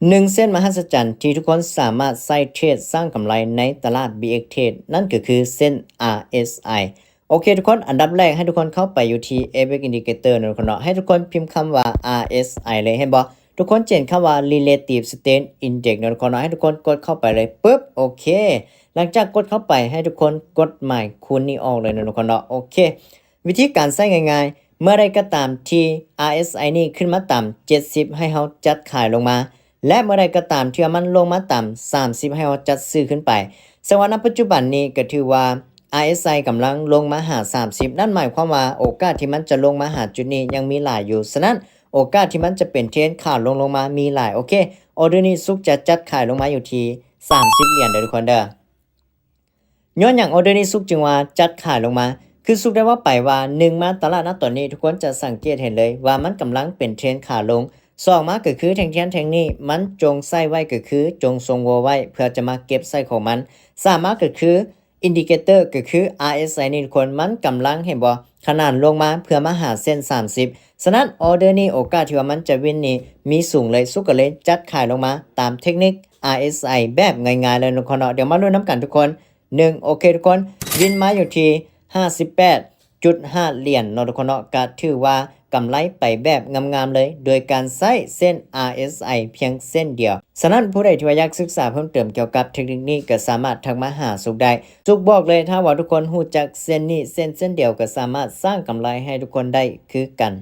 1 เส้นมหัศจรรย์ที่ทุกคนสามารถใส่เทรดสร้างกำไรในตลาด BX Trade นั่นก็คือเส้น RSI โอเคทุกคนอันดับแรกให้ทุกคนเข้าไปอยู่ที่ Apex Indicator นะทุกคนเนาะให้ทุกคนพิมพ์คำว่า RSI เลยเห็นบ่ทุกคนเจนคำว่า Relative Strength Index นะทุกคนเนาะให้ทุกคนกดเข้าไปเลยปึ๊บโอเคหลังจากกดเข้าไปให้ทุกคนกดหมายคูณนี้ออกเลยนะทุกคนเนาะโอเควิธีการใช้ง่ายๆเมื่อใดก็ตามที่ RSI นี่ขึ้นมาต่ำ70ให้เฮาจัดขายลงมาและเมื่อใดก็ตามที่มันลงมาต่ำ30ให้เราจัดซื้อขึ้นไปสว่าณปัจจุบันนี้ก็ถือว่า RSI กำลังลงมาหา30นั่นหมายความว่าโอกาสที่มันจะลงมาหาจุดนี้ยังมีหลายอยู่ฉะนั้นโอกาสที่มันจะเป็นเทรนขาลงมามีหลายโอเคออเดอร์นี้ซุกจะจัดขายลงมาอยู่ที่30เหรียญเด้อทุกคนเด้อย้อนอย่างออเดอร์นี้ซุกจึงว่าจัดขายลงมาคือซุกได้ว่าไปว่า1มาตลาดณตอนนี้ทุกคนจะสังเกตเห็นเลยว่ามันกำลังเป็นเทรนขาลง2มาก็คือแทงนี้มันจงใส่ไว้ก็คือจงทรงวัวไว้เพื่อจะมาเก็บใส่ของมัน3มาก็คืออินดิเคเตอร์ก็คือ RSI นี่ทุกคนมันกำลังเห็นบ่ขนาดลงมาเพื่อมาหาเส้น30ฉะนั้นออเดอร์นี้โอกาสที่ว่ามันจะวินนี่มีสูงเลยสุกก็เลยจัดขายลงมาตามเทคนิค RSI แบบง่ายๆเลยทุกคนเนาะเดี๋ยวมาลุ้นน้ำกันทุกคน1โอเคทุกคนวินมาอยู่ที่58.5 เหรียญเนาะทุกคนเนาะก็ถือว่ากำไรไปแบบงามๆเลยโดยการใช้เส้น RSI เพียงเส้นเดียวฉะนั้นผู้ใดที่อยากศึกษาเพิ่มเติมเกี่ยวกับเทคนิคนี้ก็สามารถทักมาหาสุกได้สุกบอกเลยถ้าว่าทุกคนรู้จักเส้นนี้เส้นเดียวก็สามารถสร้างกำไรให้ทุกคนได้คือกัน